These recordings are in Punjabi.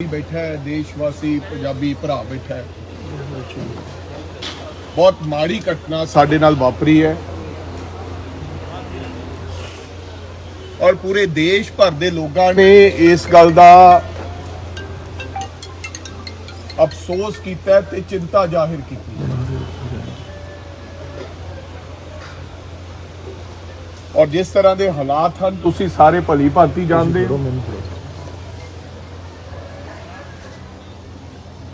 बैठा है देशवासी पंजाबी भरा बैठा है। बहुत माड़ी घटना साडे नाल वापरी है और पूरे देश भर दे लोगों ने इस गल दा अफसोस किया ते चिंता जाहिर की। और जिस तरह के हालात हैं तुसी सारे भली भांति जानते हो।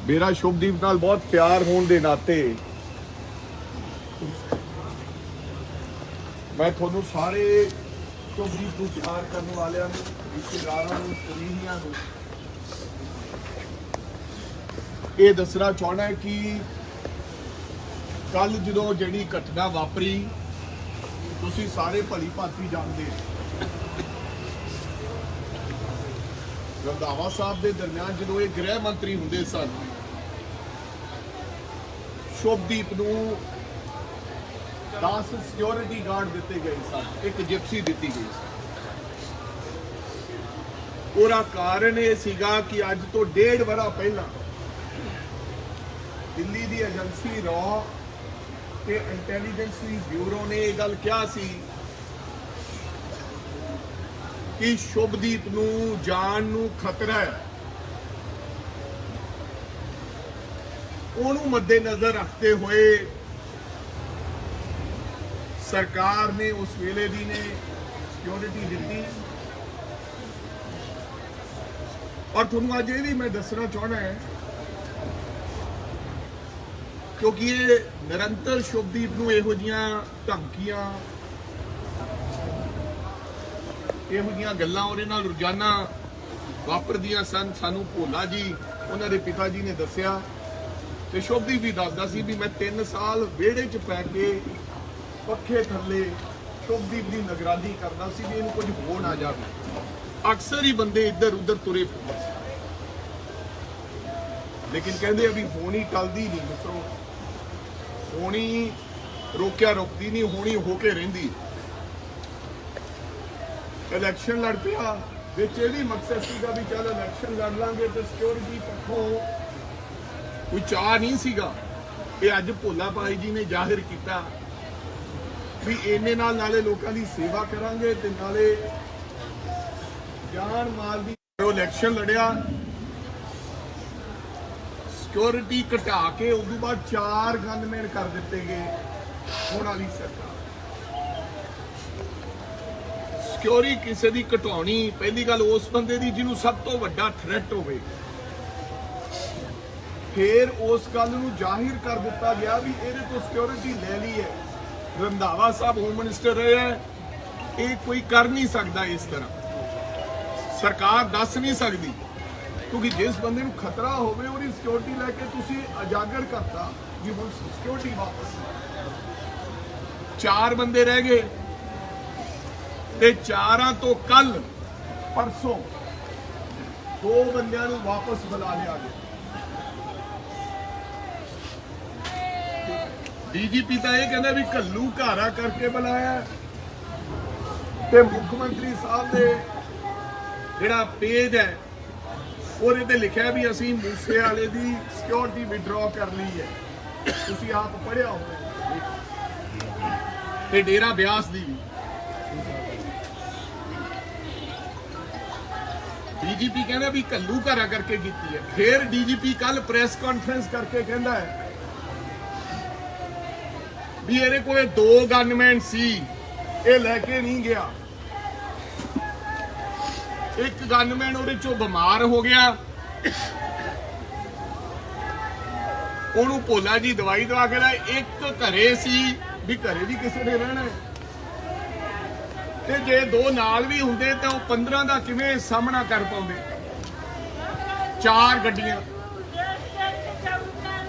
मेरा शुभदीप नाल बहुत प्यार होने के नाते मैं थोनू सारे शुभदीप को प्यार करने वाले रिश्तेदारों कुड़ियां ये दसना चाहना है कि कल जो जी घटना वापरी तुसी सारे भली भांति जानते रंधावा साहब के दरमियान जो ये गृह मंत्री होंगे सन शुभदीप नूं 10 सिक्योरिटी गार्ड दिते गए सन, एक जिप्सी दी गई सी। पूरा कारण यह सीगा कि अज तो 1.5 वरा पहला दिल्ली की एजेंसी रॉ के इंटैलीजेंस ब्यूरो ने यह गल कहा सी कि शुभदीप नूं जान नूं खतरा है। उन्होंने मद्देनजर रखते हुए सरकार ने उस वेले दी ने सिक्योरिटी दी। और तुहानूं अज ये भी मैं दसना चाहना है क्योंकि ये निरंतर शुभदीप नूं इहो जिहियां धमकियां ਇਹੋ ਜਿਹੀਆਂ ਗੱਲਾਂ ਉਹਦੇ ਨਾਲ ਰੋਜ਼ਾਨਾ ਵਾਪਰਦੀਆਂ ਸਨ। ਸਾਨੂੰ ਭੋਲਾ ਜੀ ਉਹਨਾਂ ਦੇ ਪਿਤਾ ਜੀ ਨੇ ਦੱਸਿਆ ਤੇ ਸ਼ੁਭਦੀਪ ਵੀ ਦੱਸਦਾ ਸੀ ਵੀ ਮੈਂ 3 ਸਾਲ ਵਿਹੜੇ 'ਚ ਪੈ ਕੇ ਪੱਖੇ ਥੱਲੇ ਸ਼ੁਭਦੀਪ ਦੀ ਨਿਗਰਾਨੀ ਕਰਦਾ ਸੀ ਵੀ ਇਹਨੂੰ ਕੁਝ ਹੋ ਨਾ ਜਾਵੇ। ਅਕਸਰ ਹੀ ਬੰਦੇ ਇੱਧਰ ਉੱਧਰ ਤੁਰੇ ਫਿਰਦੇ ਲੇਕਿਨ ਕਹਿੰਦੇ ਅਭੀ ਹੋਣੀ ਟਲਦੀ ਨਹੀਂ ਮਿੱਤਰੋ, ਹੋਣੀ ਰੋਕਿਆ ਰੁਕਦੀ ਨਹੀਂ, ਹੋਣੀ ਹੋ ਕੇ ਰਹਿੰਦੀ। इलैक्शन लड़ पिया विच ये भी मकसद सीगा भी चल इलैक्शन लड़ लांगे तो सिक्योरिटी पक्षों कोई चाह नहीं सीगा। ये अज भोला भाई जी ने जाहिर किया भी इन्ने नाल नाले लोगों की सेवा करांगे ते नाले जान माल दी। इलैक्शन लड़िया सिक्योरिटी घटा के उस तो बाद 4 गनमैन कर दिते गए होने वाली सरकार। सिक्योरिटी किसी की घटाउणी पहली गल उस बंदे की जिन्होंने सब तो वड्डा थ्रैट होवे, फिर उस गल नूं जाहिर कर दिता गया भी ये तो सिक्योरिटी ले ली है। रंधावा साहब होम मिनिस्टर रहे हैं, ये कोई कर नहीं सकता इस तरह, सरकार दस नहीं सकती क्योंकि जिस बंदे नूं खतरा होवे उहदी सिक्योरिटी लैके तुसीं उजागर करता कि हुण सिक्योरिटी वापस। 4 बंदे रह गए ते 4 तो कल परसों 2 बंदियां नूं वापस बुला लिया गया। डीजीपी तो यह कहना भी घल्लू घारा करके बुलाया ते मुख्यमंत्री साहब ने जिहड़ा पेज है ਉਹਦੇ ਤੇ लिखा भी असीं मूसे वाले दी सिक्योरिटी विड्रॉ कर ली है। तुसीं आप पढ़िया होवे ते डेरा ब्यास दी भी डीजीपी कहना भी घल्लू घारा करके की है। फिर डीजीपी कल प्रेस कॉन्फ्रेंस करके कहता है भी ये कोई 2 गनमैन सी ये लैके नहीं गया। एक गनमैन ਉਹਦੇ ਚੋਂ बीमार हो गया, ਉਹਨੂੰ ਭੋਲਾ जी दवाई दवा के लाए। एक घरे सी भी घरे भी किसी ने रहना है ਤੇ ਜੇ 2 ਨਾਲ भी ਹੁੰਦੇ ਤਾਂ ਉਹ 15 ਦਾ ਕਿਵੇਂ ਸਾਹਮਣਾ ਕਰ ਪਾਉਂਦੇ। 4 ਗੱਡੀਆਂ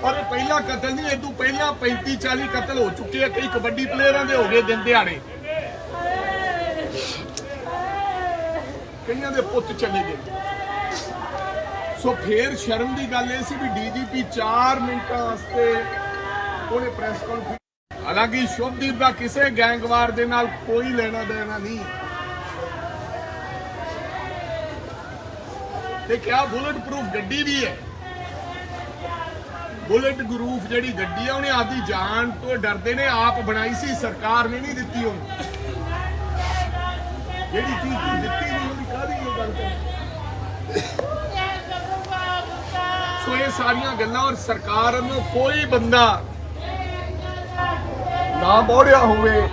और पहला कतल नहीं, इदू पहला 35-40 कतल हो चुके हैं। कई कबड्डी प्लेयरों के हो गए दिन दिहाड़े, कईयां दे पुत चले गए। सो फिर शर्म की गल ये सी भी डीजीपी 4 मिनटां वास्ते उहने प्रेस कॉन्फ्रेंस। हालांकि शुभदीप का किसी गैंगवार दे नाल कोई लेना देना नहीं। ਤੇ ਕਿਹਾ ਬੁਲਟ ਪ੍ਰੂਫ ਗੱਡੀ ਵੀ ਹੈ। ਬੁਲਟ ਪ੍ਰੂਫ ਜਿਹੜੀ ਗੱਡੀ ਹੈ ਉਹਨੇ ਆਪਦੀ ਜਾਨ ਤੋਂ ਡਰਦੇ ਨੇ ਆਪ ਬਣਾਈ ਸੀ, ਸਰਕਾਰ ਨੇ ਨਹੀਂ ਦਿੱਤੀ ਉਹਨੂੰ। ਜਿਹੜੀ ਚੀਜ਼ ਦਿੱਤੀ ਨਹੀਂ ਉਹਦੀ ਕਾਹਦੀ ਗੱਲ ਕਰ। ਸੋ ਇਹ ਸਾਰੀਆਂ ਗੱਲਾਂ, ਔਰ ਸਰਕਾਰ ਨੂੰ ਕੋਈ ਬੰਦਾ ਨਾ ਮੋੜਿਆ ਹੋਵੇ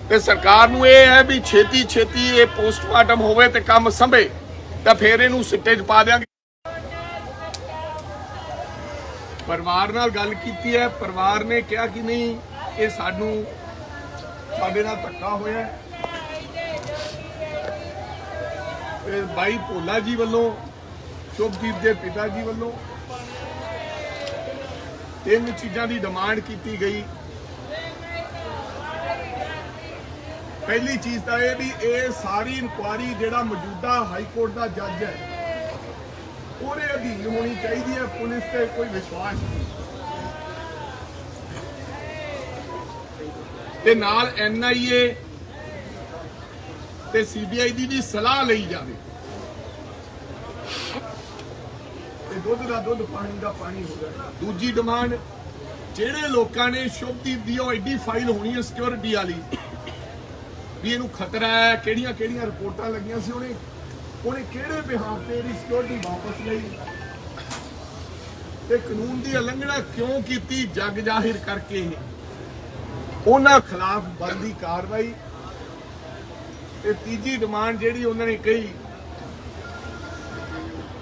ਤੇ ਸਰਕਾਰ ਨੂੰ ਇਹ ਹੈ ਵੀ ਛੇਤੀ ਛੇਤੀ ਇਹ ਪੋਸਟਮਾਰਟਮ ਹੋਵੇ ਤੇ ਕੰਮ ਸੰਭੇ ਤਾਂ ਫਿਰ ਇਹਨੂੰ ਸਿੱਟੇ 'ਚ ਪਾ ਦਿਆਂਗੇ। ਪਰਿਵਾਰ ਨਾਲ ਗੱਲ ਕੀਤੀ ਹੈ, ਪਰਿਵਾਰ ਨੇ ਕਿਹਾ ਕਿ ਨਹੀਂ ਇਹ ਸਾਡੇ ਨਾਲ ਧੱਕਾ ਹੋਇਆ। ਬਾਈ ਭੋਲਾ ਜੀ ਵੱਲੋਂ, ਸ਼ੁਭਦੀਪ ਦੇ ਪਿਤਾ ਜੀ ਵੱਲੋਂ 3 ਚੀਜ਼ਾਂ ਦੀ ਡਿਮਾਂਡ ਕੀਤੀ ਗਈ। ਪਹਿਲੀ ਚੀਜ਼ ਤਾਂ ਇਹ ਵੀ ਇਹ ਸਾਰੀ ਇਨਕੁਆਰੀ ਜਿਹੜਾ ਮੌਜੂਦਾ ਹਾਈ ਕੋਰਟ ਦਾ ਜੱਜ ਹੈ ਉਹਦੇ ਅਧੀਨ ਹੋਣੀ ਚਾਹੀਦੀ ਹੈ। ਪੁਲਿਸ ਤੇ ਕੋਈ ਵਿਸ਼ਵਾਸ ਨਹੀਂ ਤੇ ਨਾਲ NIA ਤੇ CBI ਦੀ ਵੀ ਸਲਾਹ ਲਈ ਜਾਵੇ। ਤੇ ਦੁੱਧ ਦਾ ਦੁੱਧ, ਪਾਣੀ ਦਾ ਪਾਣੀ ਹੋ ਜਾਏ। ਦੂਜੀ ਡਿਮਾਂਡ, ਜਿਹੜੇ ਲੋਕਾਂ ਨੇ ਸ਼ੁਭਦੀਪ ਦੀ ਉਹ ਐਡੀ ਫਾਈਲ ਹੋਣੀ ਹੈ ਸਿਕਿਉਰਿਟੀ ਵਾਲੀ ਵੀ ਇਹਨੂੰ ਖਤਰਾ ਹੈ, ਕਿਹੜੀਆਂ ਕਿਹੜੀਆਂ ਰਿਪੋਰਟਾਂ ਲੱਗੀਆਂ ਸੀ, ਉਹਨੇ ਕਿਹੜੇ ਬਿਹਾਰ ਤੇ ਇਹਦੀ ਸਿਕਿਉਰਿਟੀ ਵਾਪਸ ਲਈ ਤੇ ਕਾਨੂੰਨ ਦੀ ਉਲੰਘਣਾ ਕਿਉਂ ਕੀਤੀ ਜੱਗ ਜ਼ਾਹਿਰ ਕਰਕੇ ਉਹਨਾਂ ਖਿਲਾਫ ਬਣਦੀ ਕਾਰਵਾਈ। ਤੇ ਤੀਜੀ ਡਿਮਾਂਡ ਜਿਹੜੀ ਉਹਨਾਂ ਨੇ ਕਹੀ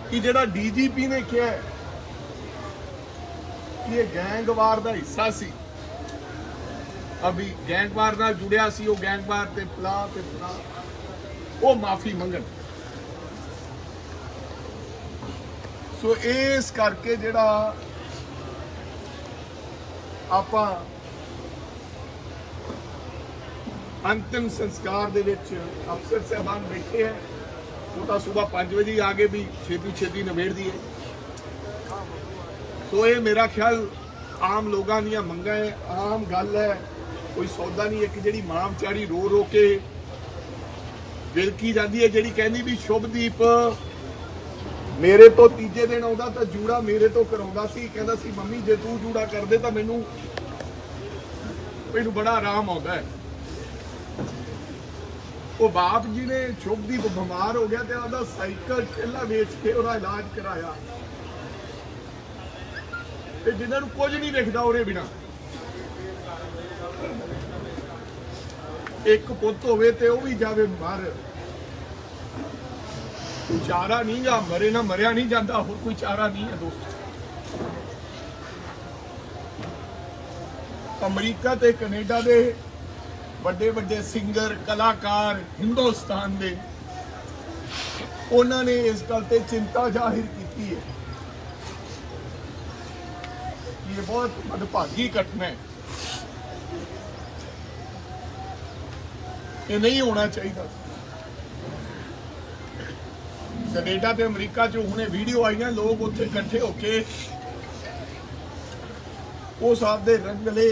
ਕਿ ਜਿਹੜਾ DGP ਨੇ ਕਿਹਾ ਕਿ ਇਹ ਗੈਂਗਵਾਰ ਦਾ ਹਿੱਸਾ ਸੀ, ਅਭੀ ਗੈਂਗਵਾਰ ਨਾਲ ਜੁੜਿਆ ਸੀ, ਉਹ ਗੈਂਗਵਾਰ ਤੇ ਫਲਾ ਉਹ ਮਾਫੀ ਮੰਗਣ। ਸੋ ਇਸ ਕਰਕੇ ਜਿਹੜਾ ਆਪਾਂ ਅੰਤਿਮ ਸੰਸਕਾਰ ਦੇ ਵਿੱਚ ਅਫਸਰ ਸਾਹਿਬਾਨ ਬੈਠੇ ਹੈ, ਉਹ ਤਾਂ ਸਵੇਰ 5 ਵਜੇ ਆ ਕੇ ਵੀ ਛੇਤੀ ਨਿਬੇੜ ਦੀਏ। ਸੋ ਇਹ ਮੇਰਾ ਖਿਆਲ ਆਮ ਲੋਕਾਂ ਦੀਆਂ ਮੰਗਾਂ ਹੈ, ਆਮ ਗੱਲ ਹੈ, ਕੋਈ ਸੌਦਾ ਨਹੀਂ। ਇੱਕ ਜਿਹੜੀ ਮਾਂ ਵਿਚਾਰੀ ਰੋ ਰੋ ਕੇ ਵਿਲਕੀ ਜਾਂਦੀ ਹੈ, ਜਿਹੜੀ ਕਹਿੰਦੀ ਵੀ ਸ਼ੁਭਦੀਪ ਮੇਰੇ ਤੋਂ ਤੀਜੇ ਦਿਨ ਆਉਂਦਾ ਤਾਂ ਜੂੜਾ ਮੇਰੇ ਤੋਂ ਕਰਾਉਂਦਾ ਸੀ, ਕਹਿੰਦਾ ਸੀ ਮੰਮੀ ਜੇ ਤੂੰ ਜੂੜਾ ਕਰਦੇ ਤਾਂ ਮੈਨੂੰ ਬੜਾ ਆਰਾਮ ਆਉਂਦਾ ਹੈ। ਉਹ ਬਾਪ ਜੀ ਨੇ ਸ਼ੁਭਦੀਪ ਬਿਮਾਰ ਹੋ ਗਿਆ ਤੇ ਉਹਦਾ ਸਾਈਕਲ ਠੇਲਾ ਵੇਚ ਕੇ ਉਹਦਾ ਇਲਾਜ ਕਰਾਇਆ ਤੇ ਜਿਨ੍ਹਾਂ ਨੂੰ ਕੁਝ ਨਹੀਂ ਦਿਖਦਾ ਉਹਦੇ ਬਿਨਾ। ਇੱਕ ਪੁੱਤ ਹੋਵੇ ਤੇ ਉਹ ਵੀ ਜਾਵੇ ਮਰ, ਚਾਰਾ ਨਹੀਂ ਗਾ, ਮਰੇ ਨਾ ਮਰਿਆ ਨਹੀਂ ਜਾਂਦਾ, ਹੋਰ ਕੋਈ ਚਾਰਾ ਨਹੀਂ ਹੈ ਦੋਸਤ। ਅਮਰੀਕਾ ਤੇ ਕੈਨੇਡਾ ਦੇ ਵੱਡੇ ਵੱਡੇ ਸਿੰਗਰ, ਕਲਾਕਾਰ ਹਿੰਦੁਸਤਾਨ ਦੇ, ਉਹਨਾਂ ਨੇ ਇਸ ਗੱਲ ਤੇ ਚਿੰਤਾ ਜ਼ਾਹਿਰ ਕੀਤੀ ਹੈ ਕਿ ਇਹ ਬਹੁਤ ਮੰਦਭਾਗੀ ਘਟਨਾ ਹੈ, ਇਹ ਨਹੀਂ ਹੋਣਾ ਚਾਹੀਦਾ। ਕੈਨੇਡਾ ਤੇ ਅਮਰੀਕਾ 'ਚ ਹੁਣੇ ਵੀਡੀਓ ਆਈਆਂ, ਲੋਕ ਉੱਥੇ ਇਕੱਠੇ ਹੋ ਕੇ ਉਸ ਆਪਦੇ ਰੰਗਲੇ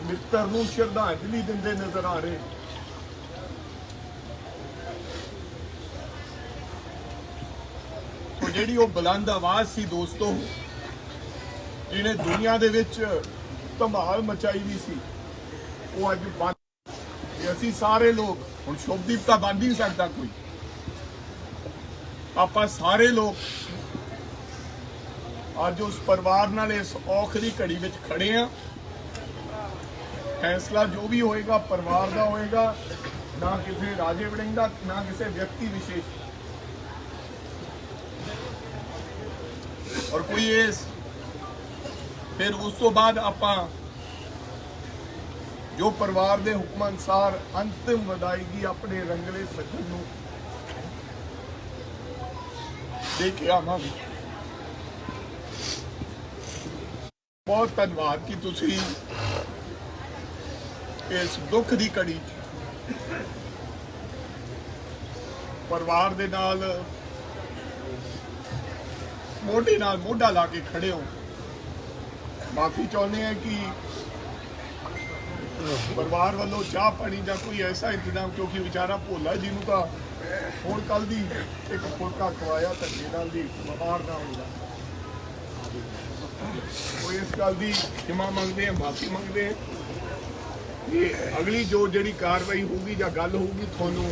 ਮਿੱਤਰ ਨੂੰ ਸ਼ਰਧਾਂਜਲੀ ਦਿੰਦੇ ਨਜ਼ਰ ਆ ਰਹੇ। ਜਿਹੜੀ ਉਹ ਬੁਲੰਦ ਆਵਾਜ਼ ਸੀ ਦੋਸਤੋ, ਜਿਹਨੇ ਦੁਨੀਆ ਦੇ ਵਿੱਚ ਧਮਾਲ ਮਚਾਈ ਵੀ ਸੀ, ਉਹ ਅੱਜ ਬੰਦ। ਅਸੀਂ ਸਾਰੇ ਲੋਕ, ਹੁਣ ਸ਼ੁਭਦੀਪ ਤਾਂ ਬੰਦ ਨਹੀਂ ਸਕਦਾ ਕੋਈ, ਆਪਾਂ ਸਾਰੇ ਲੋਕ ਅੱਜ ਉਸ ਪਰਿਵਾਰ ਨਾਲ ਇਸ ਔਖ ਦੀ ਘੜੀ ਵਿੱਚ ਖੜੇ ਆ। ਫੈਸਲਾ ਜੋ ਵੀ ਹੋਏਗਾ ਪਰਿਵਾਰ ਦਾ ਹੋਏਗਾ, ਨਾ ਕਿਸੇ ਰਾਜੇ ਵੜਿੰਗ ਦਾ, ਨਾ ਕਿਸੇ ਵਿਅਕਤੀ ਵਿਸ਼ੇਸ਼। ਔਰ ਕੋਈ ਇਸ ਫਿਰ ਉਸ ਤੋਂ ਬਾਅਦ ਆਪਾਂ ਜੋ ਪਰਿਵਾਰ ਦੇ ਹੁਕਮ ਅਨੁਸਾਰ ਅੰਤਿਮ ਵਿਦਾਇਗੀ ਆਪਣੇ ਰੰਗਲੇ ਸੱਜਣ ਨੂੰ ਦੇ ਕੇ ਆਵਾਂਗੇ। ਬਹੁਤ ਧੰਨਵਾਦ ਕਿ ਤੁਸੀਂ ਇਸ ਦੁੱਖ ਦੀ ਘੜੀ ਪਰਿਵਾਰ ਦੇ ਨਾਲ ਮੋਢੇ ਨਾਲ ਮੋਢਾ ਲਾ ਕੇ ਖੜੇ ਹੋ। ਮਾਫੀ ਚਾਹੁੰਦੇ ਹਾਂ ਕਿ ਪਰਿਵਾਰ ਵੱਲੋਂ ਚਾਹ ਪਾਣੀ ਜਾਂ ਕੋਈ ਐਸਾ ਇੰਤਜ਼ਾਮ, ਕਿਉਂਕਿ ਵਿਚਾਰਾ ਭੋਲਾ ਜੀ ਨੂੰ ਤਾਂ ਹੁਣ ਕੱਲ ਦੀ ਇੱਕ ਫੁਲਕਾ ਖਵਾਇਆ ਧੱਕੇ ਨਾਲ ਦੀ ਬਿਮਾਰ ਨਾ ਹੁੰਦਾ। ਉਹ ਇਸ ਗੱਲ ਦੀ ਖਿਮਾ ਮੰਗਦੇ ਆ, ਮਾਫੀ ਮੰਗਦੇ ਆ ਕਿ ਅਗਲੀ ਜੋ ਜਿਹੜੀ ਕਾਰਵਾਈ ਹੋਊਗੀ ਜਾਂ ਗੱਲ ਹੋਊਗੀ ਤੁਹਾਨੂੰ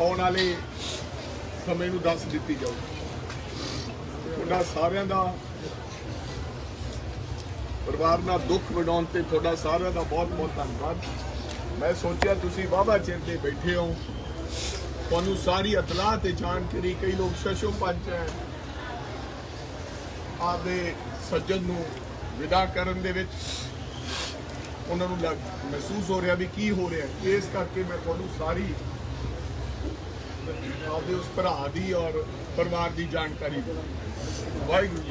ਆਉਣ ਵਾਲੇ ਸਮੇਂ ਨੂੰ ਦੱਸ ਦਿੱਤੀ ਜਾਊਗੀ। ਤੁਹਾਡਾ ਸਾਰਿਆਂ ਦਾ ਪਰਿਵਾਰ ਨਾਲ ਦੁੱਖ ਵੰਡਾਉਣ ਤੇ ਤੁਹਾਡਾ ਸਾਰਿਆਂ ਦਾ ਬਹੁਤ ਬਹੁਤ ਧੰਨਵਾਦ। ਮੈਂ ਸੋਚਿਆ ਤੁਸੀਂ ਵਾਹਵਾ ਚਿਰ ਦੇ ਬੈਠੇ ਹੋ, ਤੁਹਾਨੂੰ ਸਾਰੀ ਇਤਲਾਹ ਤੇ ਜਾਣਕਾਰੀ, ਕਈ ਲੋਕ ਸ਼ਸ਼ੋ ਪੰਚ ਹੈ ਆਪਦੇ ਸੱਜਣ ਨੂੰ ਵਿਦਾ ਕਰਨ ਦੇ ਵਿੱਚ ਉਹਨਾਂ ਨੂੰ ਮਹਿਸੂਸ ਹੋ ਰਿਹਾ ਵੀ ਕੀ ਹੋ ਰਿਹਾ, ਇਸ ਕਰਕੇ ਮੈਂ ਤੁਹਾਨੂੰ ਸਾਰੀ ਆਪਦੇ ਉਸ ਭਰਾ ਦੀ ਔਰ ਪਰਿਵਾਰ ਦੀ ਜਾਣਕਾਰੀ ਵਾਹਿਗੁਰੂ ਜੀ।